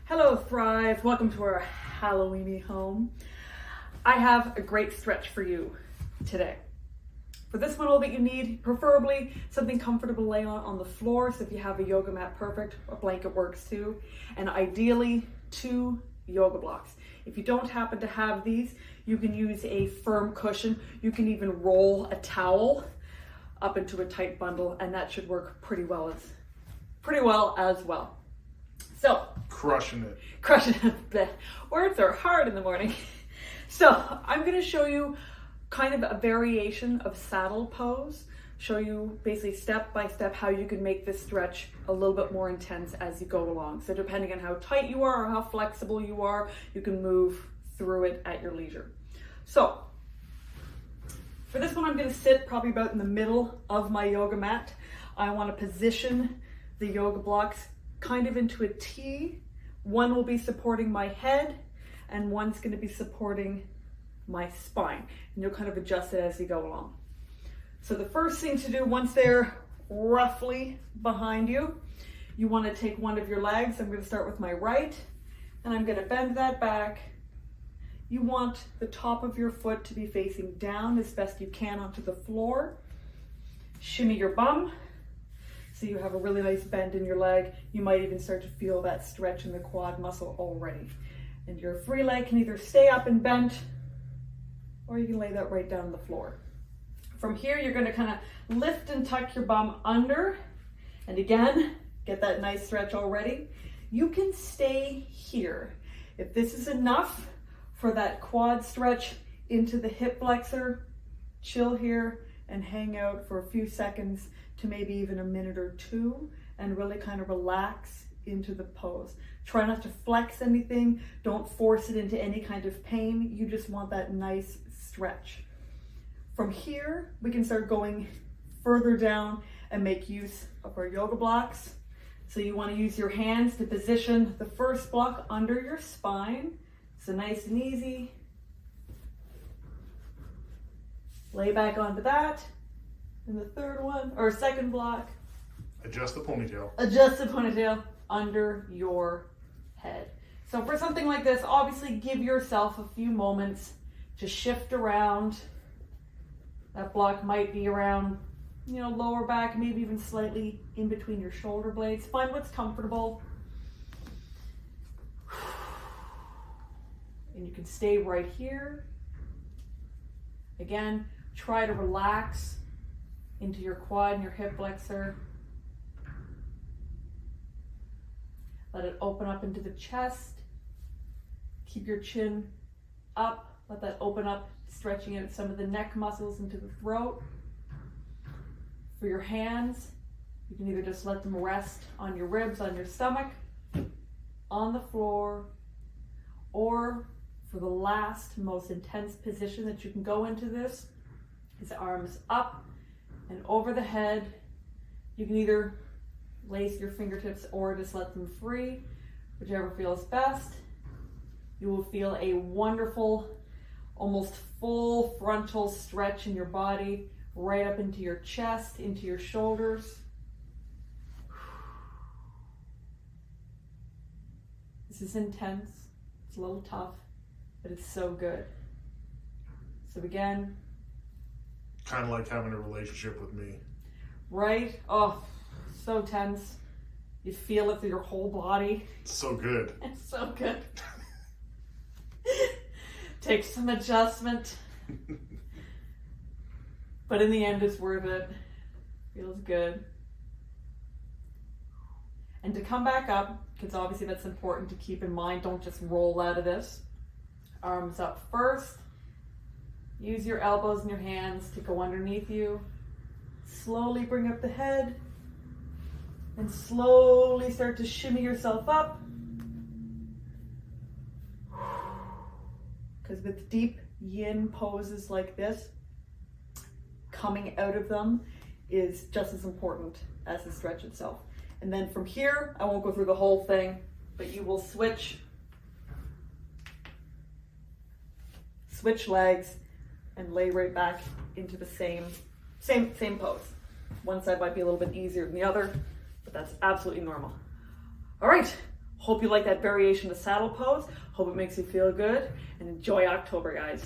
Hello Thrive, welcome to our Halloweeny home. I have a great stretch for you today. For this one, all that you need, preferably something comfortable to lay on the floor. So if you have a yoga mat, perfect, a blanket works too. And ideally 2 yoga blocks. If you don't happen to have these, you can use a firm cushion. You can even roll a towel up into a tight bundle and that should work pretty well as well. So, crushing it. The words are hard in the morning. So I'm going to show you kind of a variation of saddle pose, show you basically step by step how you can make this stretch a little bit more intense as you go along. So depending on how tight you are or how flexible you are, you can move through it at your leisure. So for this one, I'm going to sit probably about in the middle of my yoga mat. I want to position the yoga blocks kind of into a T. One will be supporting my head and one's going to be supporting my spine. And you'll kind of adjust it as you go along. So the first thing to do, once they're roughly behind you, you want to take one of your legs. I'm going to start with my right and I'm going to bend that back. You want the top of your foot to be facing down as best you can onto the floor. Shimmy your bum. So you have a really nice bend in your leg. You might even start to feel that stretch in the quad muscle already. And your free leg can either stay up and bent, or you can lay that right down on the floor. From here, you're gonna kind of lift and tuck your bum under. And again, get that nice stretch already. You can stay here. If this is enough for that quad stretch into the hip flexor, chill here and hang out for a few seconds to maybe even a minute or 2 and really kind of relax into the pose. Try not to flex anything. Don't force it into any kind of pain. You just want that nice stretch. From here, we can start going further down and make use of our yoga blocks. So you want to use your hands to position the first block under your spine. So nice and easy. Lay back onto that. And the third one, or second block. Adjust the ponytail. Adjust the ponytail under your head. So for something like this, obviously give yourself a few moments to shift around. That block might be around, lower back, maybe even slightly in between your shoulder blades. Find what's comfortable. And you can stay right here. Again, try to relax into your quad and your hip flexor. Let it open up into the chest. Keep your chin up. Let that open up, stretching out some of the neck muscles into the throat. For your hands, you can either just let them rest on your ribs, on your stomach, on the floor, or for the last, most intense position that you can go into this is arms up and over the head. You can either lace your fingertips or just let them free, whichever feels best. You will feel a wonderful, almost full frontal stretch in your body, right up into your chest, into your shoulders. This is intense, it's a little tough, but it's so good. So again, kind of like having a relationship with me. Right? Oh, so tense. You feel it through your whole body. It's so good. It's so good. Takes some adjustment. But in the end, it's worth it. Feels good. And to come back up, because obviously that's important to keep in mind, don't just roll out of this. Arms up first. Use your elbows and your hands to go underneath you. Slowly bring up the head and slowly start to shimmy yourself up. Because with deep yin poses like this, coming out of them is just as important as the stretch itself. And then from here, I won't go through the whole thing, but you will switch legs and lay right back into the same pose. One side might be a little bit easier than the other, but that's absolutely normal. All right, Hope you like that variation of saddle pose. Hope it makes you feel good, and enjoy October, guys.